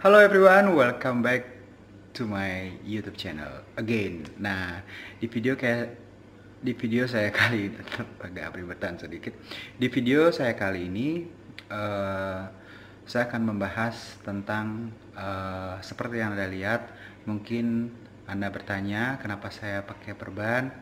Hello everyone, welcome back to my YouTube channel again. Nah, di video saya kali ini agak ribet sedikit. Di video saya kali ini saya akan membahas tentang seperti yang Anda lihat. Mungkin Anda bertanya kenapa saya pakai perban,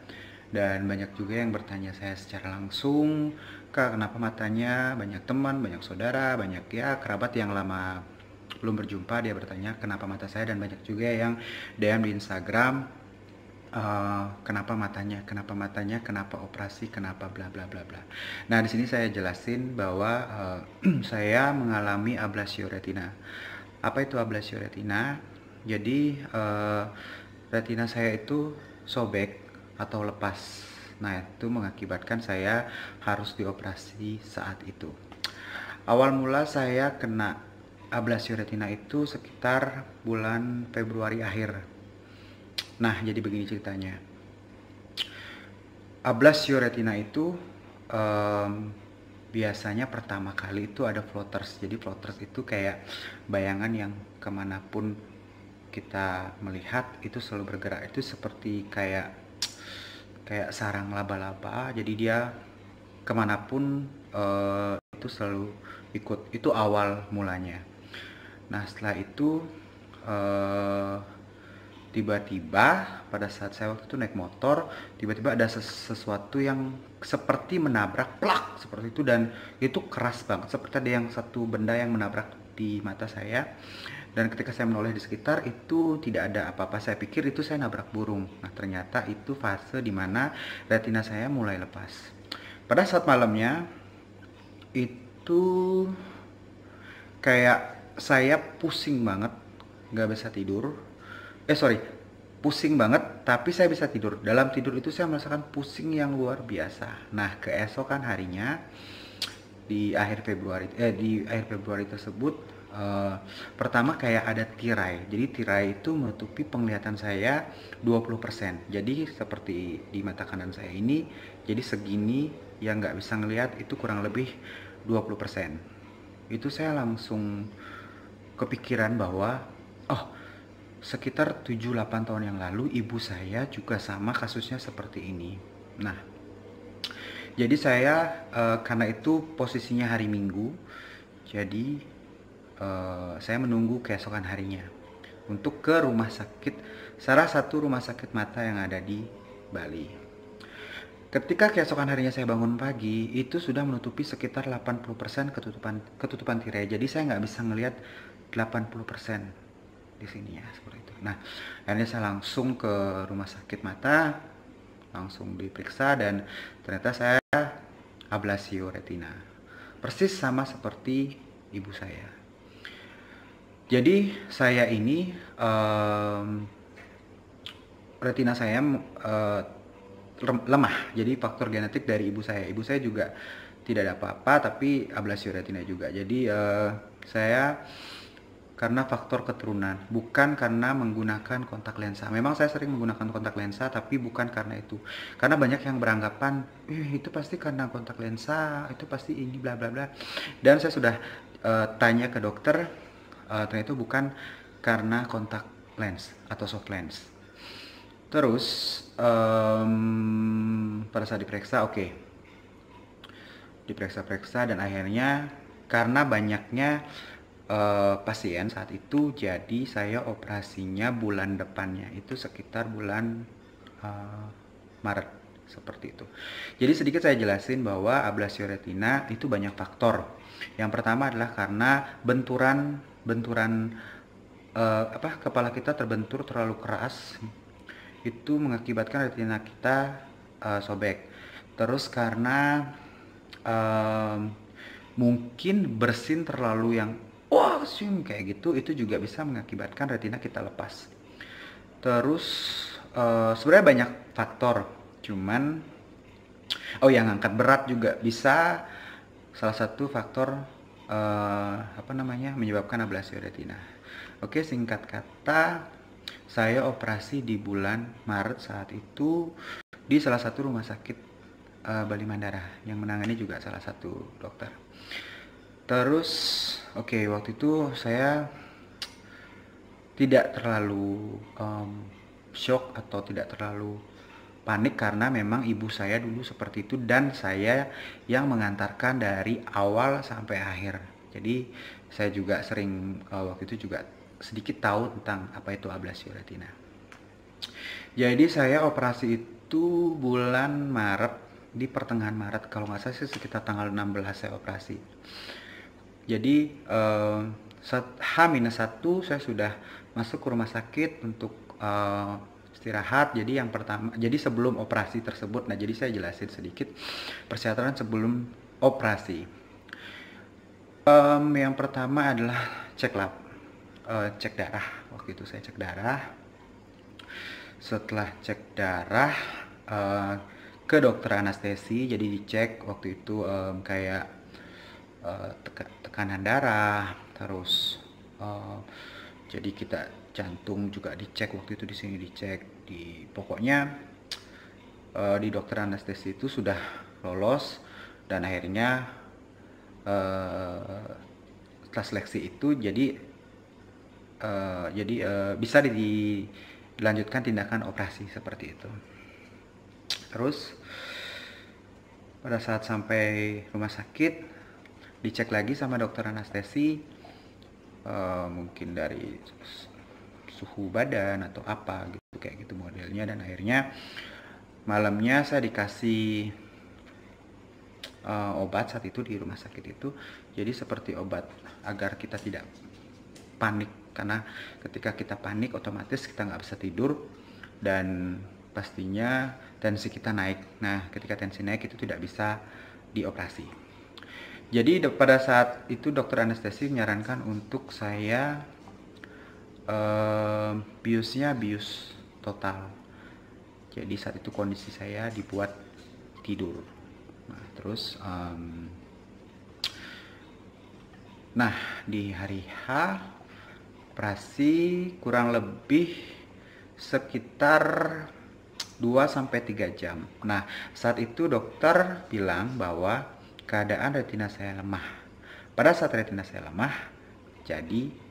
dan banyak juga yang bertanya saya secara langsung, Kak, kenapa matanya? Banyak teman, banyak saudara, banyak ya kerabat yang lama belum berjumpa, dia bertanya kenapa mata saya, dan banyak juga yang DM di Instagram, kenapa matanya, kenapa operasi, kenapa bla bla bla bla. Nah, di sini saya jelasin bahwa saya mengalami ablasio retina. Apa itu ablasio retina? Jadi retina saya itu sobek atau lepas. Nah, itu mengakibatkan saya harus dioperasi saat itu. Awal mula saya kena ablasio retina itu sekitar bulan Februari akhir. Nah, jadi begini ceritanya. Ablasio retina itu biasanya pertama kali itu ada floaters. Jadi floaters itu kayak bayangan yang kemanapun kita melihat itu selalu bergerak. Itu seperti kayak sarang laba-laba. Jadi dia kemanapun itu selalu ikut. Itu awal mulanya. Nah, setelah itu tiba-tiba pada saat saya waktu itu naik motor, tiba-tiba ada sesuatu yang seperti menabrak, plak, seperti itu, dan itu keras banget, seperti ada yang satu benda yang menabrak di mata saya. Dan ketika saya menoleh di sekitar, itu tidak ada apa-apa. Saya pikir itu saya nabrak burung. Nah, ternyata itu fase dimana retina saya mulai lepas. Pada saat malamnya itu kayak saya pusing banget, nggak bisa tidur. Pusing banget, tapi saya bisa tidur. Dalam tidur itu saya merasakan pusing yang luar biasa. Nah, keesokan harinya di akhir Februari tersebut, pertama kayak ada tirai. Jadi tirai itu menutupi penglihatan saya 20%. Jadi seperti di mata kanan saya ini, jadi segini yang nggak bisa ngelihat itu kurang lebih 20%. Itu saya langsung kepikiran bahwa oh, sekitar 7-8 tahun yang lalu ibu saya juga sama kasusnya seperti ini. Nah, jadi saya karena itu posisinya hari Minggu, jadi saya menunggu keesokan harinya untuk ke rumah sakit, salah satu rumah sakit mata yang ada di Bali. Ketika keesokan harinya saya bangun pagi, itu sudah menutupi sekitar 80% ketutupan tirai. Jadi saya nggak bisa ngelihat 80% di sini ya, seperti itu. Nah, akhirnya saya langsung ke rumah sakit mata, langsung diperiksa, dan ternyata saya ablasio retina. Persis sama seperti ibu saya. Jadi saya ini retina saya lemah. Jadi faktor genetik dari ibu saya. Ibu saya juga tidak ada apa-apa, tapi ablasio retina juga. Jadi saya karena faktor keturunan, bukan karena menggunakan kontak lensa. Memang saya sering menggunakan kontak lensa, tapi bukan karena itu. Karena banyak yang beranggapan, itu pasti karena kontak lensa, itu pasti ini bla bla bla. Dan saya sudah tanya ke dokter, ternyata itu bukan karena kontak lens atau soft lens. Terus pada saat diperiksa, diperiksa-periksa, dan akhirnya karena banyaknya pasien saat itu, jadi saya operasinya bulan depannya, itu sekitar bulan Maret, seperti itu. Jadi sedikit saya jelasin bahwa ablasio retina itu banyak faktor. Yang pertama adalah karena benturan kepala kita terbentur terlalu keras, itu mengakibatkan retina kita sobek. Terus karena mungkin bersin terlalu yang kayak gitu, itu juga bisa mengakibatkan retina kita lepas. Terus sebenarnya banyak faktor, cuman yang angkat berat juga bisa salah satu faktor menyebabkan ablasio retina. Oke, singkat kata, saya operasi di bulan Maret saat itu di salah satu rumah sakit Bali Mandara, yang menangani juga salah satu dokter. Terus waktu itu saya tidak terlalu shock atau tidak terlalu panik karena memang ibu saya dulu seperti itu dan saya yang mengantarkan dari awal sampai akhir. Jadi saya juga sering waktu itu juga sedikit tahu tentang apa itu ablasi retina. Jadi saya operasi itu bulan Maret, di pertengahan Maret kalau nggak salah sih sekitar tanggal 16 saya operasi. Jadi H-1 saya sudah masuk ke rumah sakit untuk istirahat. Jadi yang pertama, jadi sebelum operasi tersebut, nah jadi saya jelasin sedikit persyaratan sebelum operasi. Yang pertama adalah cek lab, cek darah. Waktu itu saya cek darah. Setelah cek darah ke dokter anestesi, jadi dicek waktu itu kayak tekanan darah, terus jadi kita jantung juga dicek waktu itu, di sini dicek, pokoknya di dokter anestesi itu sudah lolos dan akhirnya setelah seleksi itu jadi bisa dilanjutkan tindakan operasi seperti itu. Terus pada saat sampai rumah sakit dicek lagi sama dokter anestesi, mungkin dari suhu badan atau apa gitu, kayak gitu modelnya, dan akhirnya malamnya saya dikasih obat saat itu di rumah sakit itu. Jadi seperti obat agar kita tidak panik, karena ketika kita panik otomatis kita nggak bisa tidur dan pastinya tensi kita naik. Nah ketika tensi naik itu tidak bisa dioperasi. Jadi pada saat itu dokter anestesi menyarankan untuk saya biusnya bius total. Jadi saat itu kondisi saya dibuat tidur. Nah terus nah di hari H operasi kurang lebih sekitar 2-3 jam. Nah saat itu dokter bilang bahwa keadaan retina saya lemah. Pada saat retina saya lemah, jadi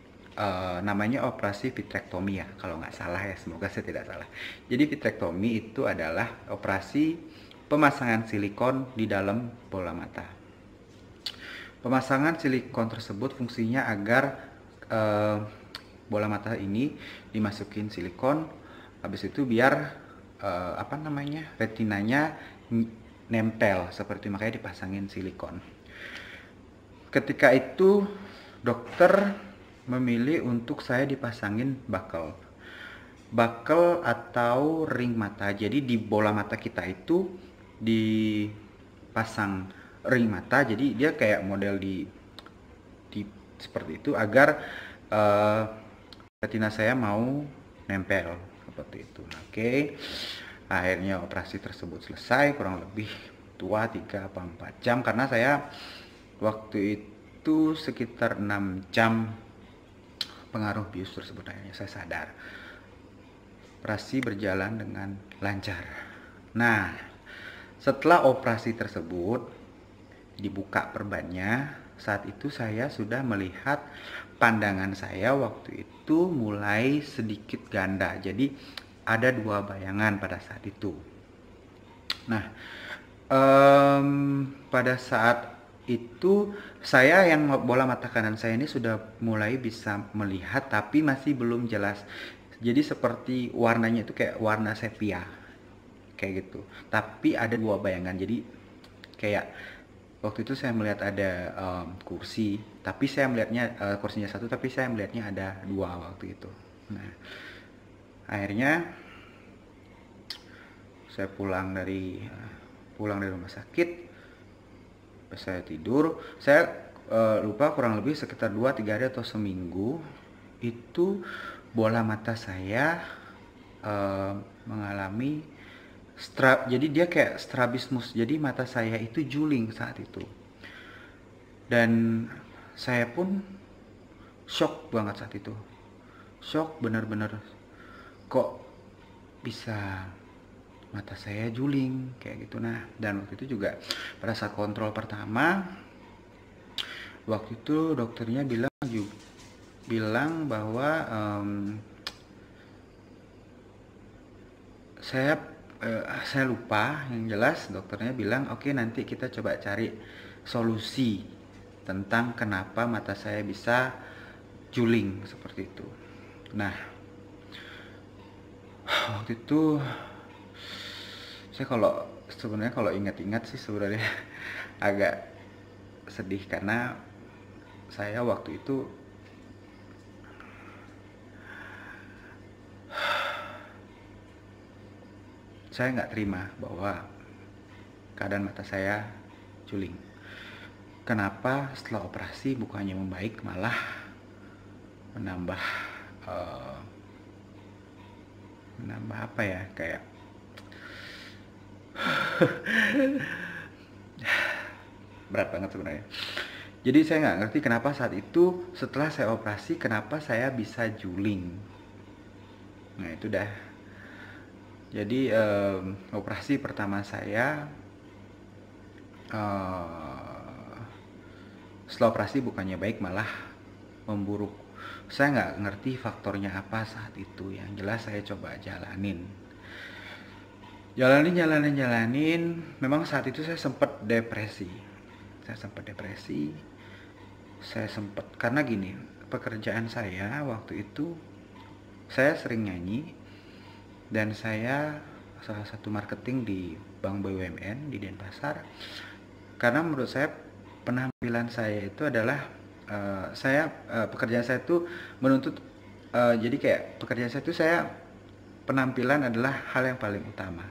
namanya operasi vitrektomi ya, kalau nggak salah ya, semoga saya tidak salah. Jadi vitrektomi itu adalah operasi pemasangan silikon di dalam bola mata. Pemasangan silikon tersebut fungsinya agar bola mata ini dimasukin silikon, habis itu biar retinanya nempel, seperti makanya dipasangin silikon. Ketika itu dokter memilih untuk saya dipasangin buckle atau ring mata. Jadi di bola mata kita itu dipasang ring mata, jadi dia kayak model di seperti itu agar retina saya mau nempel seperti itu. Oke. Akhirnya operasi tersebut selesai, kurang lebih 3-4 jam karena saya waktu itu sekitar 6 jam pengaruh bius tersebut. Akhirnya saya sadar. Operasi berjalan dengan lancar. Nah, setelah operasi tersebut dibuka perbannya, saat itu saya sudah melihat pandangan saya waktu itu mulai sedikit ganda. Jadi ada 2 bayangan pada saat itu. Nah, pada saat itu saya yang bola mata kanan saya ini sudah mulai bisa melihat tapi masih belum jelas. Jadi seperti warnanya itu kayak warna sepia kayak gitu, tapi ada 2 bayangan. Jadi kayak waktu itu saya melihat ada kursi, tapi saya melihatnya kursinya 1 tapi saya melihatnya ada 2 waktu itu. Nah akhirnya saya pulang dari rumah sakit. Pas saya tidur, saya lupa, kurang lebih sekitar 2-3 hari atau seminggu itu bola mata saya mengalami jadi dia kayak strabismus. Jadi mata saya itu juling saat itu, dan saya pun shock banget saat itu. Shock bener-bener, kok bisa mata saya juling kayak gitu. Nah dan waktu itu juga pada saat kontrol pertama, waktu itu dokternya bilang bilang bahwa saya lupa, yang jelas dokternya bilang oke, nanti kita coba cari solusi tentang kenapa mata saya bisa juling seperti itu. Nah, waktu itu saya sebenarnya kalau ingat-ingat sih sebenarnya agak sedih, karena saya waktu itu saya nggak terima bahwa keadaan mata saya juling. Kenapa setelah operasi bukannya membaik, malah menambah apa ya, kayak berat banget sebenarnya. Jadi saya nggak ngerti kenapa saat itu setelah saya operasi kenapa saya bisa juling. Nah itu dah. Jadi operasi pertama saya, setelah operasi bukannya baik malah memburuk. Saya nggak ngerti faktornya apa saat itu. Yang jelas saya coba jalanin. Memang saat itu saya sempat depresi. Karena gini, pekerjaan saya waktu itu saya sering nyanyi, dan saya salah satu marketing di Bank BUMN di Denpasar. Karena menurut saya penampilan saya itu adalah pekerjaan saya itu menuntut, jadi kayak pekerjaan saya itu penampilan adalah hal yang paling utama.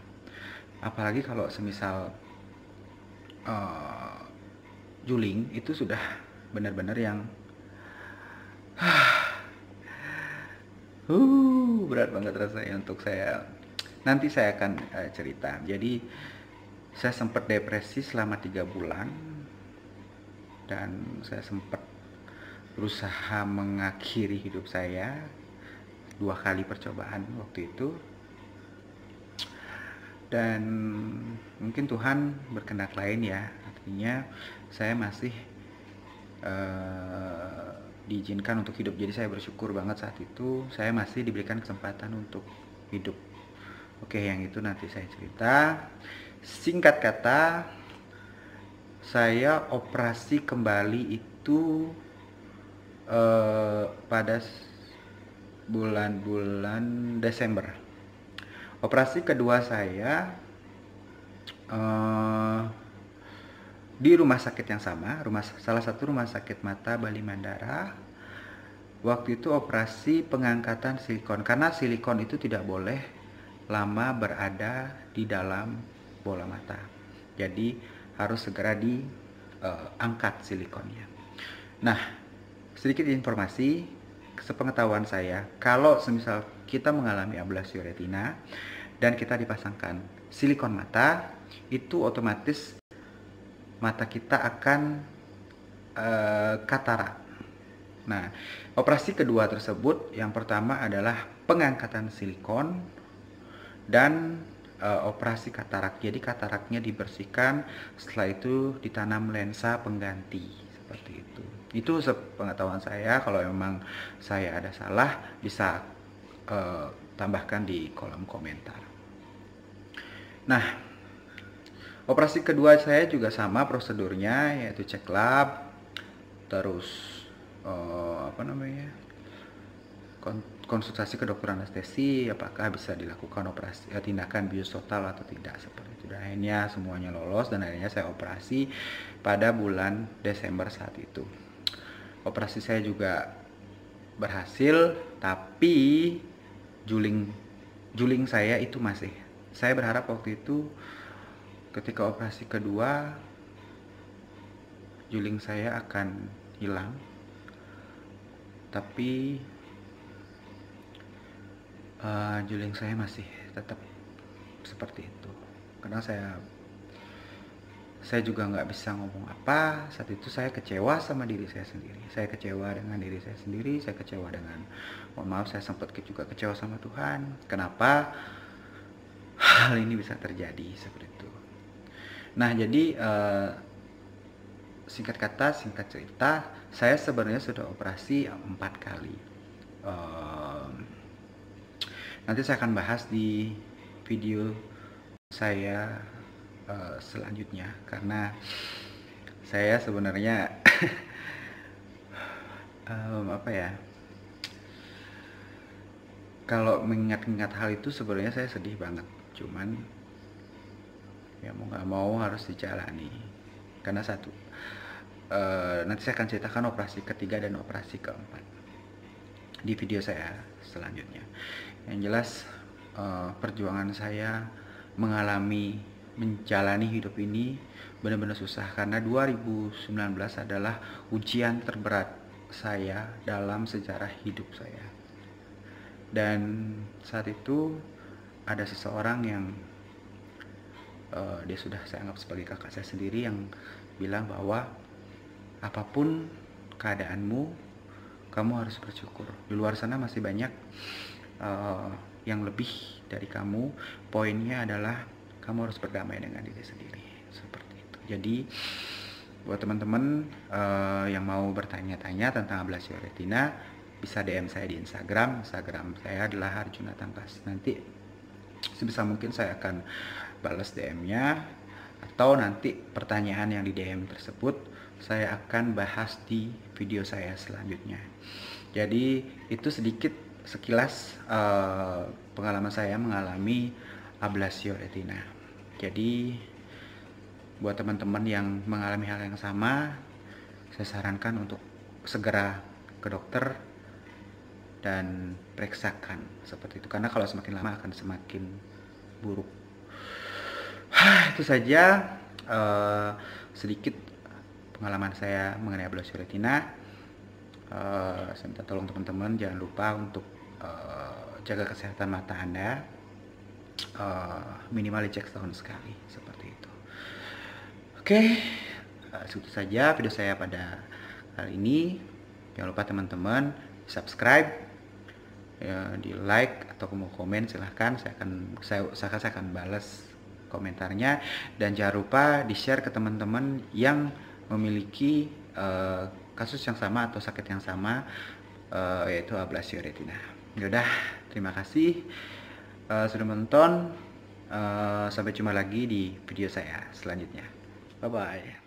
Apalagi kalau semisal juling, itu sudah benar-benar yang berat banget rasanya untuk saya. Nanti saya akan cerita. Jadi saya sempat depresi selama 3 bulan, dan saya sempat berusaha mengakhiri hidup saya 2 kali percobaan waktu itu. Dan mungkin Tuhan berkehendak lain ya, artinya saya masih diizinkan untuk hidup. Jadi saya bersyukur banget saat itu saya masih diberikan kesempatan untuk hidup. Oke, yang itu nanti saya cerita. Singkat kata, saya operasi kembali itu pada bulan Desember. Operasi kedua saya di rumah sakit yang sama, salah satu rumah sakit mata Bali Mandara. Waktu itu operasi pengangkatan silikon, karena silikon itu tidak boleh lama berada di dalam bola mata. Jadi harus segera diangkat silikonnya. Nah, sedikit informasi sepengetahuan saya, kalau semisal kita mengalami ablasi retina dan kita dipasangkan silikon mata, itu otomatis mata kita akan katarak. Nah, operasi kedua tersebut, yang pertama adalah pengangkatan silikon dan operasi katarak. Jadi kataraknya dibersihkan, setelah itu ditanam lensa pengganti seperti itu. Itu sepengetahuan saya. Kalau memang saya ada salah, bisa tambahkan di kolom komentar. Nah, operasi kedua saya juga sama prosedurnya, yaitu cek lab, terus konsultasi ke dokter anestesi, apakah bisa dilakukan operasi tindakan bius total atau tidak, seperti itu. Dan akhirnya semuanya lolos, dan akhirnya saya operasi pada bulan Desember saat itu. Operasi saya juga berhasil, tapi juling saya itu masih. Saya berharap waktu itu ketika operasi kedua juling saya akan hilang, tapi juling saya masih tetap seperti itu. Karena saya juga nggak bisa ngomong apa. Saat itu saya kecewa sama diri saya sendiri. Saya kecewa dengan diri saya sendiri. Saya kecewa dengan, mohon maaf, saya sempat juga kecewa sama Tuhan. Kenapa hal ini bisa terjadi seperti itu? Nah, jadi singkat kata, singkat cerita, saya sebenarnya sudah operasi 4 kali. Nanti saya akan bahas di video saya selanjutnya, karena saya sebenarnya apa ya, kalau mengingat-ingat hal itu sebenarnya saya sedih banget. Cuman ya mau nggak mau harus dijalani, karena satu, nanti saya akan ceritakan operasi ketiga dan operasi keempat di video saya selanjutnya. Yang jelas perjuangan saya menjalani hidup ini benar-benar susah, karena 2019 adalah ujian terberat saya dalam sejarah hidup saya. Dan saat itu ada seseorang yang dia sudah saya anggap sebagai kakak saya sendiri, yang bilang bahwa apapun keadaanmu, kamu harus bersyukur. Di luar sana masih banyak yang lebih dari kamu. Poinnya adalah kamu harus berdamai dengan diri sendiri, seperti itu. Jadi buat teman-teman yang mau bertanya-tanya tentang ablasi retina, bisa DM saya di Instagram. Instagram saya adalah Arjuna Tangkas. Nanti sebisa mungkin saya akan balas DM-nya, atau nanti pertanyaan yang di DM tersebut saya akan bahas di video saya selanjutnya. Jadi itu sedikit sekilas pengalaman saya mengalami ablasio retina. Jadi buat teman-teman yang mengalami hal yang sama, saya sarankan untuk segera ke dokter dan periksakan seperti itu, karena kalau semakin lama akan semakin buruk. Itu saja sedikit pengalaman saya mengenai ablasio retina. Saya minta tolong teman-teman jangan lupa untuk jaga kesehatan mata Anda, minimal dicek setahun sekali, seperti itu. Oke, segitu saja video saya pada kali ini. Jangan lupa teman-teman subscribe, ya, di like atau mau komen silahkan, saya akan balas komentarnya. Dan jangan lupa di share ke teman-teman yang memiliki kasus yang sama atau sakit yang sama, yaitu ablasio retina. Yaudah, terima kasih sudah menonton. Sampai jumpa lagi di video saya selanjutnya. Bye bye.